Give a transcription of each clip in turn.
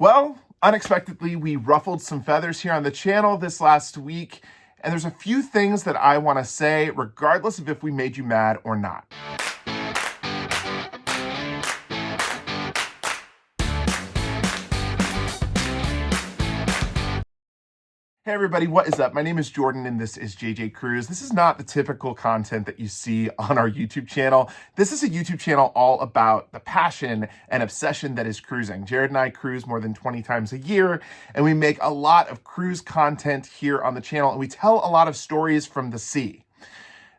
Well, unexpectedly, we ruffled some feathers here on the channel this last week, and there's a few things that I want to say, regardless of if we made you mad or not. Hey everybody, what is up? My name is Jordan and this is JJ Cruise. This is not the typical content that you see on our YouTube channel. This is a YouTube channel all about the passion and obsession that is cruising. Jared and I cruise more than 20 times a year, and we make a lot of cruise content here on the channel, and we tell a lot of stories from the sea.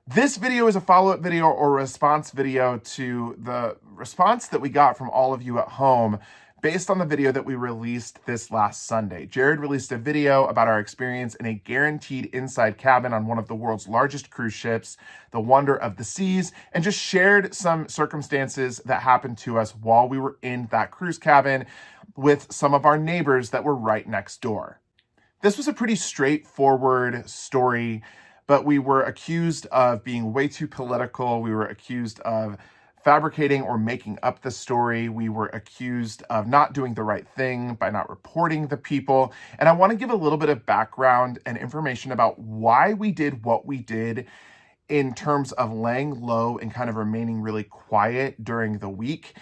This video is a follow-up video or response video to the response that we got from all of you at home based on the video that we released this last Sunday. Jared released a video about our experience in a guaranteed inside cabin on one of the world's largest cruise ships, the Wonder of the Seas, and just shared some circumstances that happened to us while we were in that cruise cabin with some of our neighbors that were right next door. This was a pretty straightforward story, but we were accused of being way too political. We were accused of fabricating or making up the story. We were accused of not doing the right thing by not reporting the people. And I want to give a little bit of background and information about why we did what we did in terms of laying low and kind of remaining really quiet during the week.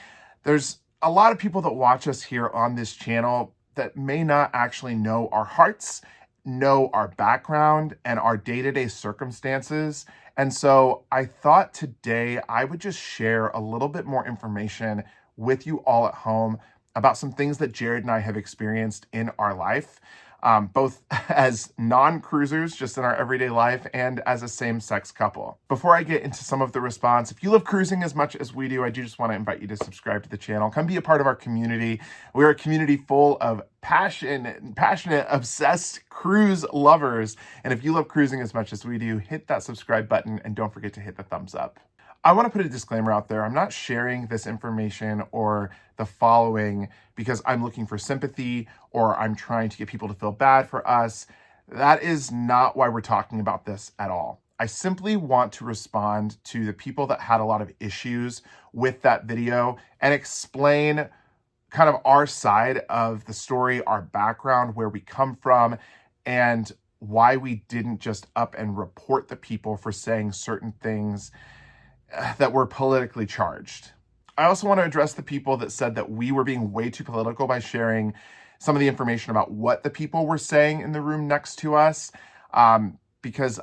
There's a lot of people that watch us here on this channel that may not actually know our hearts, know our background and our day-to-day circumstances. And so I thought today I would just share a little bit more information with you all at home about some things that Jared and I have experienced in our life, both as non-cruisers, just in our everyday life, and as a same-sex couple. Before I get into some of the response, if you love cruising as much as we do, I do just want to invite you to subscribe to the channel. Come be a part of our community. We're a community full of passionate, obsessed cruise lovers. And if you love cruising as much as we do, hit that subscribe button and don't forget to hit the thumbs up. I want to put a disclaimer out there. I'm not sharing this information or the following because I'm looking for sympathy or I'm trying to get people to feel bad for us. That is not why we're talking about this at all. I simply want to respond to the people that had a lot of issues with that video and explain kind of our side of the story, our background, where we come from, and why we didn't just up and report the people for saying certain things that were politically charged. I also want to address the people that said that we were being way too political by sharing some of the information about what the people were saying in the room next to us, because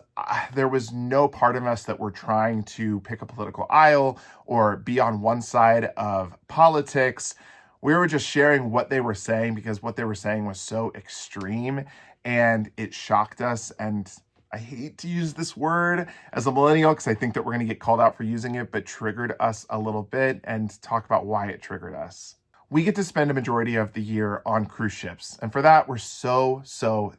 there was no part of us that were trying to pick a political aisle or be on one side of politics. We were just sharing what they were saying because what they were saying was so extreme and it shocked us. And I hate to use this word as a millennial because I think that we're going to get called out for using it, but triggered us a little bit, and talk about why it triggered us. We get to spend a majority of the year on cruise ships, and for that, we're so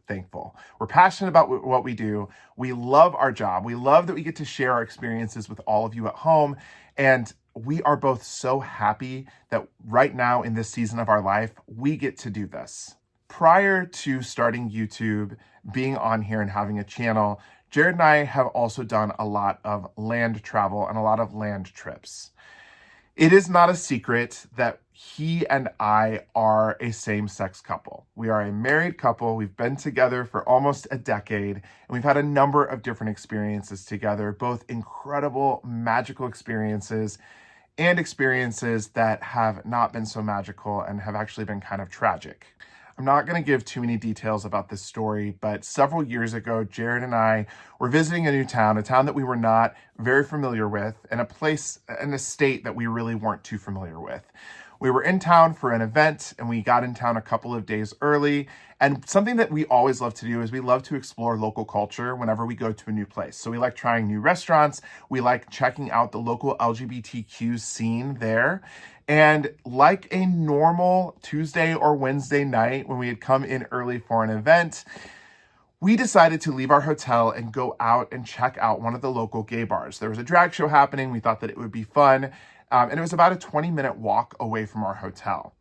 thankful. We're passionate about what we do. We love our job. We love that we get to share our experiences with all of you at home, and we are both so happy that right now in this season of our life, we get to do this. Prior to starting YouTube, being on here and having a channel, Jared and I have also done a lot of land travel and a lot of land trips. It is not a secret that he and I are a same-sex couple. We are a married couple. We've been together for almost a decade, and we've had a number of different experiences together, both incredible, magical experiences and experiences that have not been so magical and have actually been kind of tragic. I'm not going to give too many details about this story, but several years ago, Jared and I were visiting a new town, a town that we were not very familiar with, and a state that we really weren't too familiar with. We were in town for an event, and we got in town a couple of days early. And something that we always love to do is we love to explore local culture whenever we go to a new place. So we like trying new restaurants. We like checking out the local LGBTQ scene there. And like a normal Tuesday or Wednesday night when we had come in early for an event, we decided to leave our hotel and go out and check out one of the local gay bars. There was a drag show happening. We thought that it would be fun. And it was about a 20-minute walk away from our hotel.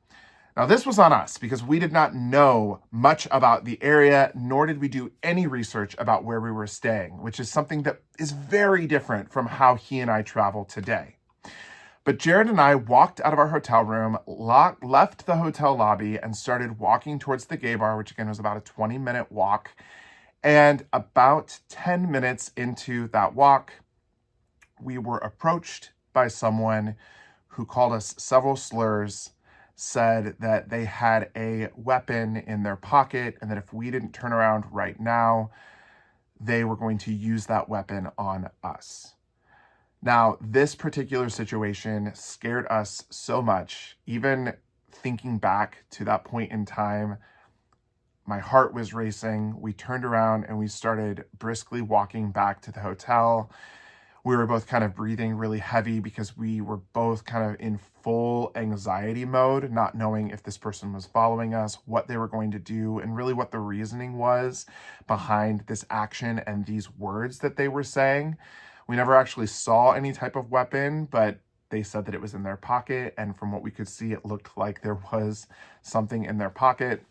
Now, this was on us because we did not know much about the area, nor did we do any research about where we were staying, which is something that is very different from how he and I travel today. But Jared and I walked out of our hotel room, left the hotel lobby, and started walking towards the gay bar, which again was about a 20-minute walk. And about 10 minutes into that walk, we were approached by someone who called us several slurs, said that they had a weapon in their pocket, and that if we didn't turn around right now, they were going to use that weapon on us. Now, this particular situation scared us so much. Even thinking back to that point in time, my heart was racing. We turned around and we started briskly walking back to the hotel. We were both kind of breathing really heavy because we were both kind of in full anxiety mode, not knowing if this person was following us, what they were going to do, and really what the reasoning was behind this action and these words that they were saying. We never actually saw any type of weapon, but they said that it was in their pocket. And from what we could see, it looked like there was something in their pocket.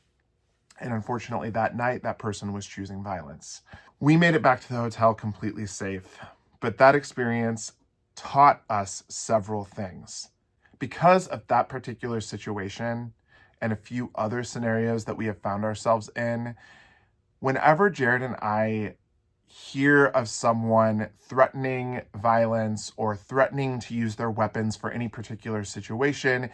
And unfortunately, that night, that person was choosing violence. We made it back to the hotel completely safe, but that experience taught us several things. Because of that particular situation and a few other scenarios that we have found ourselves in, whenever Jared and I hear of someone threatening violence or threatening to use their weapons for any particular situation,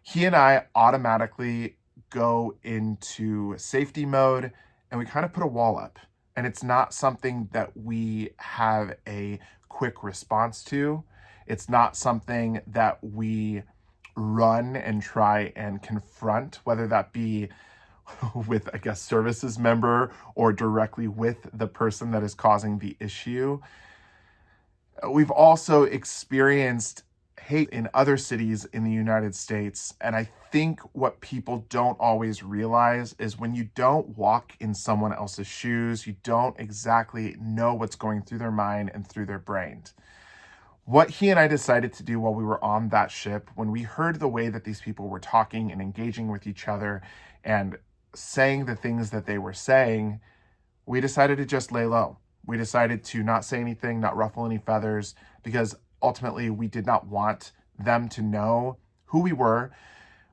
he and I automatically go into safety mode and we kind of put a wall up. And it's not something that we have a quick response to. It's not something that we run and try and confront, whether that be with a guest services member or directly with the person that is causing the issue. We've also experienced hate in other cities in the United States. And I think what people don't always realize is when you don't walk in someone else's shoes, you don't exactly know what's going through their mind and through their brain. What he and I decided to do while we were on that ship, when we heard the way that these people were talking and engaging with each other and saying the things that they were saying, we decided to just lay low. We decided to not say anything, not ruffle any feathers, because ultimately we did not want them to know who we were.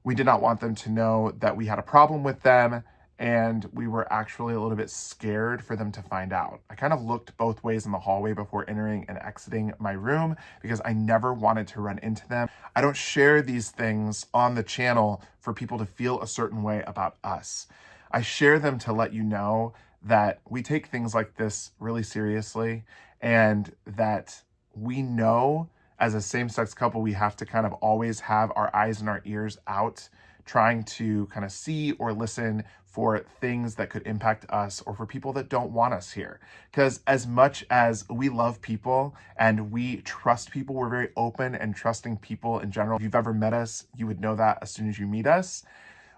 We did not want them to know that we had a problem with them, and we were actually a little bit scared for them to find out. I kind of looked both ways in the hallway before entering and exiting my room because I never wanted to run into them. I don't share these things on the channel for people to feel a certain way about us. I share them to let you know that we take things like this really seriously, and that we know as a same-sex couple, we have to kind of always have our eyes and our ears out, trying to kind of see or listen for things that could impact us or for people that don't want us here. Because as much as we love people and we trust people, we're very open and trusting people in general. If you've ever met us, you would know that as soon as you meet us.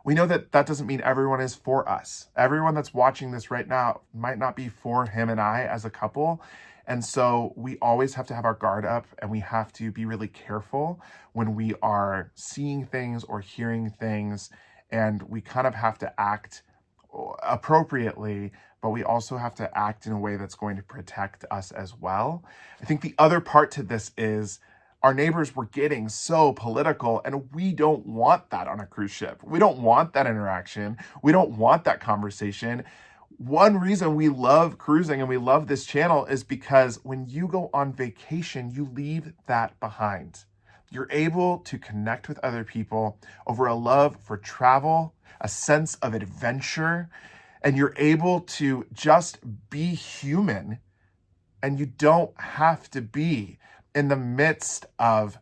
We know that that doesn't mean everyone is for us. Everyone that's watching this right now might not be for him and I as a couple. And so we always have to have our guard up, and we have to be really careful when we are seeing things or hearing things, and we kind of have to act appropriately, but we also have to act in a way that's going to protect us as well. I think the other part to this is our neighbors were getting so political, and we don't want that on a cruise ship. We don't want that interaction. We don't want that conversation. One reason we love cruising and we love this channel is because when you go on vacation, you leave that behind. You're able to connect with other people over a love for travel, a sense of adventure, and you're able to just be human, and you don't have to be in the midst of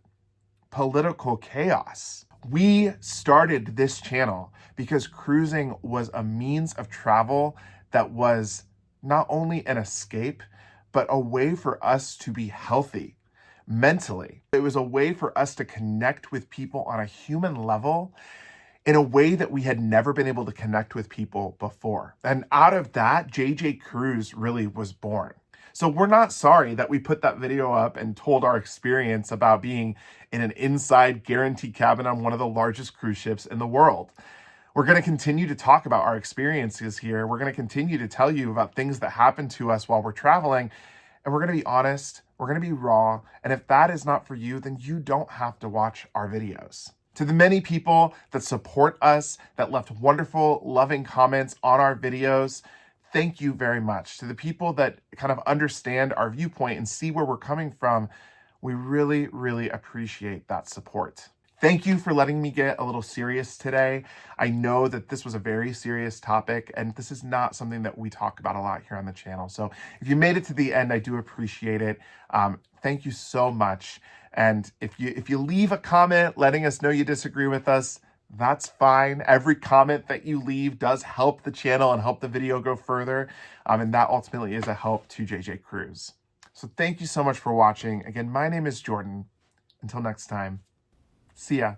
political chaos. We started this channel because cruising was a means of travel that was not only an escape, but a way for us to be healthy mentally. It was a way for us to connect with people on a human level in a way that we had never been able to connect with people before. And out of that, JJ Cruise really was born. So we're not sorry that we put that video up and told our experience about being in an inside guarantee cabin on one of the largest cruise ships in the world. We're going to continue to talk about our experiences here. We're going to continue to tell you about things that happen to us while we're traveling. And we're going to be honest, We're going to be raw. And if that is not for you, then you don't have to watch our videos. To the many people that support us, that left wonderful, loving comments on our videos, thank you very much. To the people that kind of understand our viewpoint and see where we're coming from, we really, really appreciate that support. Thank you for letting me get a little serious today. I know that this was a very serious topic, and this is not something that we talk about a lot here on the channel. So if you made it to the end, I do appreciate it. Thank you so much. And if you leave a comment letting us know you disagree with us, that's fine. Every comment that you leave does help the channel and help the video go further. And that ultimately is a help to JJ Cruz. So thank you so much for watching. Again, my name is Jordan. Until next time, see ya.